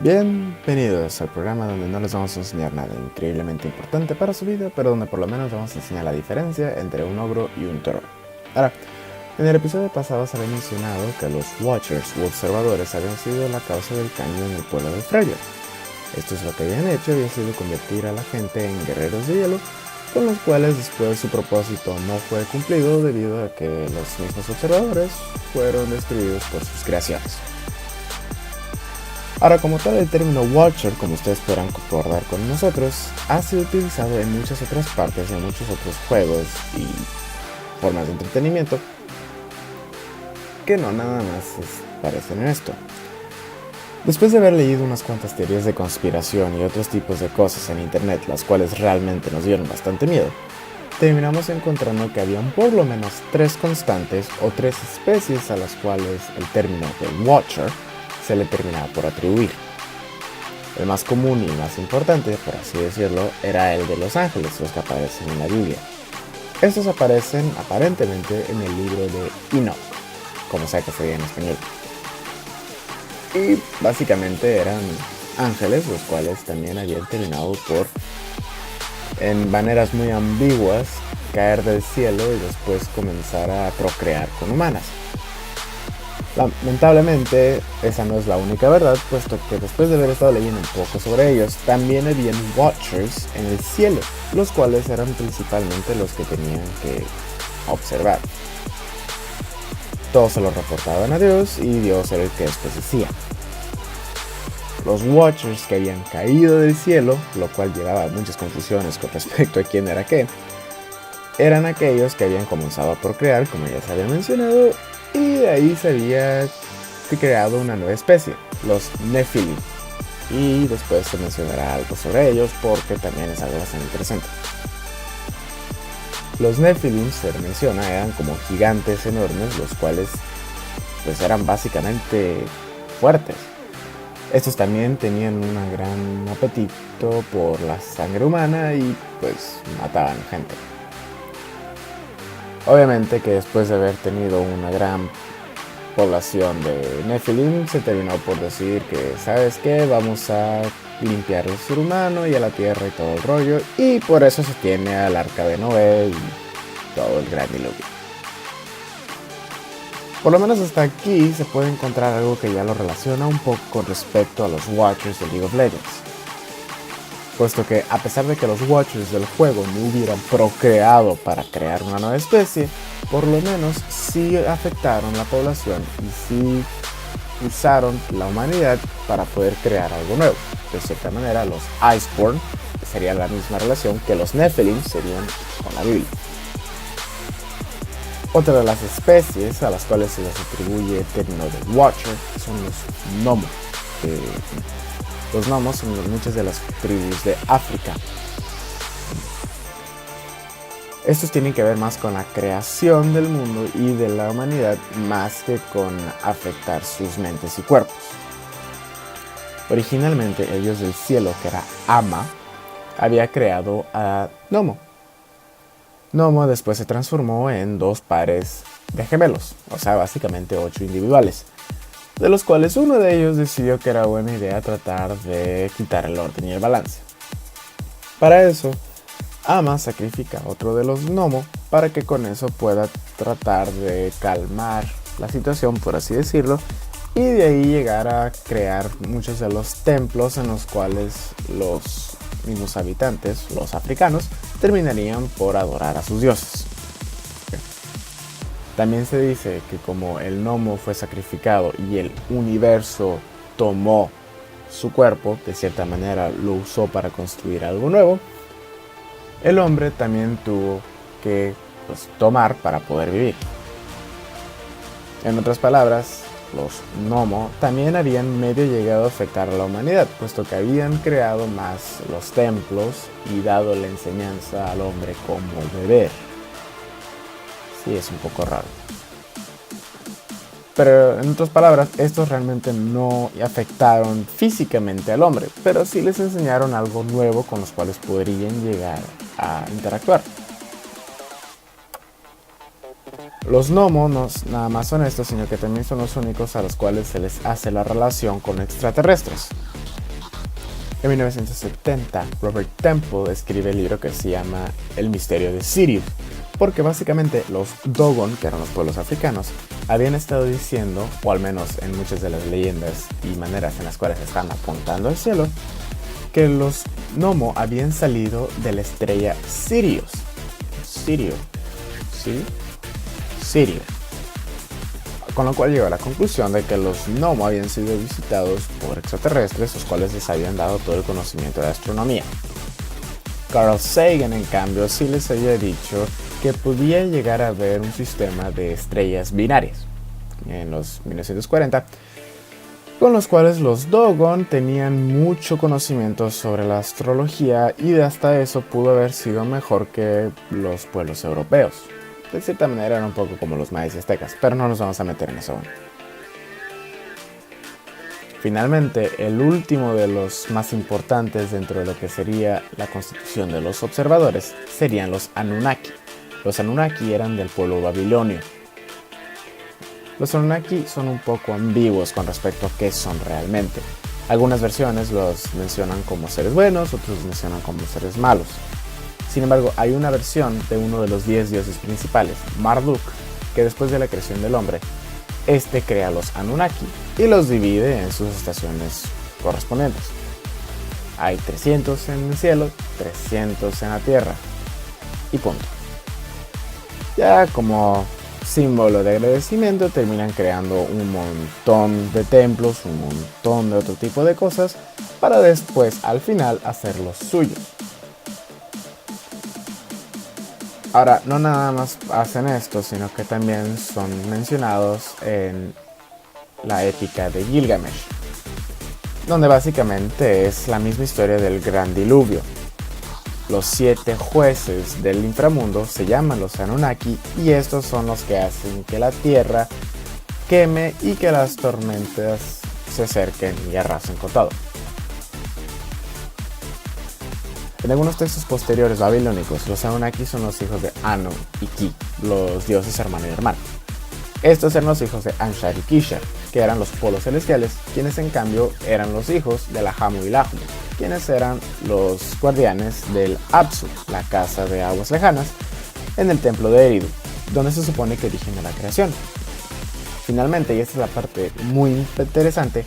Bienvenidos al programa donde no les vamos a enseñar nada increíblemente importante para su vida, pero donde por lo menos vamos a enseñar la diferencia entre un ogro y un toro. Ahora, en el episodio pasado se había mencionado que los Watchers u observadores habían sido la causa del cambio en el pueblo de Freljord. Esto es lo que habían hecho, había sido convertir a la gente en guerreros de hielo, con los cuales después su propósito no fue cumplido debido a que los mismos observadores fueron destruidos por sus creaciones. Ahora, como tal, el término Watcher, como ustedes podrán concordar con nosotros, ha sido utilizado en muchas otras partes, en muchos otros juegos y formas de entretenimiento, que no nada más parecen en esto. Después de haber leído unas cuantas teorías de conspiración y otros tipos de cosas en internet, las cuales realmente nos dieron bastante miedo, terminamos encontrando que habían por lo menos 3 constantes o 3 especies a las cuales el término de Watcher se le terminaba por atribuir. El más común y más importante, por así decirlo, era el de los ángeles, los que aparecen en la Biblia. Estos aparecen aparentemente en el libro de Enoch, como sea que se diga en español. Y básicamente eran ángeles, los cuales también habían terminado por, en maneras muy ambiguas, caer del cielo y después comenzar a procrear con humanas. Lamentablemente, esa no es la única verdad, puesto que después de haber estado leyendo un poco sobre ellos, también habían Watchers en el cielo, los cuales eran principalmente los que tenían que observar. Todos se lo reportaban a Dios y Dios era el que después decía. Los Watchers que habían caído del cielo, lo cual llevaba a muchas confusiones con respecto a quién era qué, eran aquellos que habían comenzado a procrear, como ya se había mencionado, y de ahí se había creado una nueva especie, los Nephilim. Y después se mencionará algo sobre ellos porque también es algo bastante interesante. Los Nephilim, se menciona, eran como gigantes enormes, los cuales pues eran básicamente fuertes. Estos también tenían un gran apetito por la sangre humana y pues mataban gente. Obviamente que después de haber tenido una gran población de Nephilim, se terminó por decir que, ¿sabes qué? Vamos a limpiar el ser humano y a la tierra y todo el rollo, y por eso se tiene al arca de Noé y todo el gran diluvio. Por lo menos hasta aquí se puede encontrar algo que ya lo relaciona un poco con respecto a los Watchers de League of Legends. Puesto que a pesar de que los Watchers del juego no hubieran procreado para crear una nueva especie, por lo menos sí afectaron la población y sí usaron la humanidad para poder crear algo nuevo. De cierta manera, los Iceborn sería la misma relación que los Nephilim serían con la Biblia. Otra de las especies a las cuales se les atribuye el término de Watcher son los Gnomos. Los gnomos son muchas de las tribus de África. Estos tienen que ver más con la creación del mundo y de la humanidad más que con afectar sus mentes y cuerpos. Originalmente el dios del cielo, que era Ama, había creado a Nomo. Nomo después se transformó en 2 pares de gemelos, o sea, básicamente 8 individuales, de los cuales uno de ellos decidió que era buena idea tratar de quitar el orden y el balance. Para eso, Ama sacrifica a otro de los gnomos para que con eso pueda tratar de calmar la situación, por así decirlo, y de ahí llegar a crear muchos de los templos en los cuales los mismos habitantes, los africanos, terminarían por adorar a sus dioses. También se dice que como el gnomo fue sacrificado y el universo tomó su cuerpo, de cierta manera lo usó para construir algo nuevo, el hombre también tuvo que tomar para poder vivir. En otras palabras, los gnomos también habían medio llegado a afectar a la humanidad, puesto que habían creado más los templos y dado la enseñanza al hombre cómo beber. Sí, es un poco raro. Pero en otras palabras, estos realmente no afectaron físicamente al hombre, pero sí les enseñaron algo nuevo con los cuales podrían llegar a interactuar. Los gnomos no nada más son estos, sino que también son los únicos a los cuales se les hace la relación con extraterrestres. En 1970, Robert Temple escribe el libro que se llama El misterio de Sirius, porque básicamente los Dogon, que eran los pueblos africanos, habían estado diciendo, o al menos en muchas de las leyendas y maneras en las cuales están apuntando al cielo, que los Nomo habían salido de la estrella Sirius. Sirio. ¿Sí? Sirio. Con lo cual llegó a la conclusión de que los Nomo habían sido visitados por extraterrestres, los cuales les habían dado todo el conocimiento de astronomía. Carl Sagan, en cambio, sí les había dicho que podía llegar a haber un sistema de estrellas binarias en los 1940, con los cuales los Dogon tenían mucho conocimiento sobre la astrología y de hasta eso pudo haber sido mejor que los pueblos europeos. De cierta manera eran un poco como los mayas y aztecas, pero no nos vamos a meter en eso aún. Finalmente, el último de los más importantes dentro de lo que sería la constitución de los observadores serían los Anunnaki. Los Anunnaki eran del pueblo babilonio. Los Anunnaki son un poco ambiguos con respecto a qué son realmente. Algunas versiones los mencionan como seres buenos, otros los mencionan como seres malos. Sin embargo, hay una versión de uno de los 10 dioses principales, Marduk, que después de la creación del hombre, este crea a los Anunnaki y los divide en sus estaciones correspondientes. Hay 300 en el cielo, 300 en la tierra y punto. Ya como símbolo de agradecimiento terminan creando un montón de templos, un montón de otro tipo de cosas para después al final hacerlos suyos. Ahora, no nada más hacen esto, sino que también son mencionados en la épica de Gilgamesh, donde básicamente es la misma historia del gran diluvio. Los 7 jueces del inframundo se llaman los Anunnaki y estos son los que hacen que la tierra queme y que las tormentas se acerquen y arrasen con todo. En algunos textos posteriores babilónicos, los Anunnaki son los hijos de Anu y Ki, los dioses hermano y hermano. Estos eran los hijos de Anshar y Kishar, que eran los polos celestiales, quienes en cambio eran los hijos de Lahamu y Lahmu, quienes eran los guardianes del Apsu, la casa de aguas lejanas, en el templo de Eridu, donde se supone que origina la creación. Finalmente, y esta es la parte muy interesante,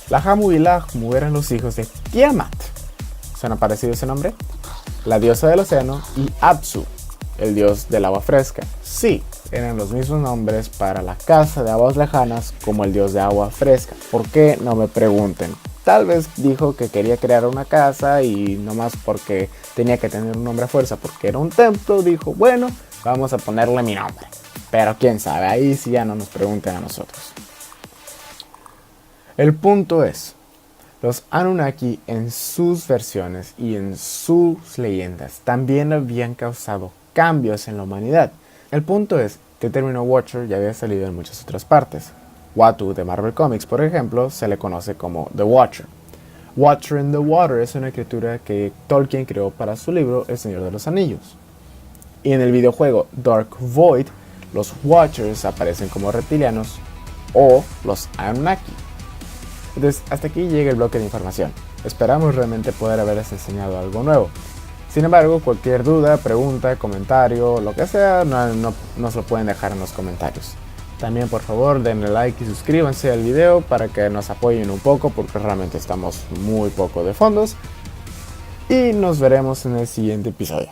Lahamu y Lahmu eran los hijos de Tiamat. ¿Suena parecido ese nombre? La diosa del océano, y Apsu, el dios del agua fresca. Sí, eran los mismos nombres para la casa de aguas lejanas como el dios de agua fresca. ¿Por qué? No me pregunten. Tal vez dijo que quería crear una casa y nomás porque tenía que tener un nombre a fuerza porque era un templo, dijo, bueno, vamos a ponerle mi nombre. Pero quién sabe, ahí sí ya no nos pregunten a nosotros. El punto es, los Anunnaki en sus versiones y en sus leyendas también habían causado cambios en la humanidad. El punto es que el término Watcher ya había salido en muchas otras partes. Uatu de Marvel Comics, por ejemplo, se le conoce como The Watcher. Watcher in the Water es una criatura que Tolkien creó para su libro El Señor de los Anillos. Y en el videojuego Dark Void, los Watchers aparecen como reptilianos o los Anunnaki. Entonces, hasta aquí llega el bloque de información. Esperamos realmente poder haberles enseñado algo nuevo. Sin embargo, cualquier duda, pregunta, comentario, lo que sea, nos lo pueden dejar en los comentarios. También, por favor, denle like y suscríbanse al video para que nos apoyen un poco porque realmente estamos muy poco de fondos. Y nos veremos en el siguiente episodio.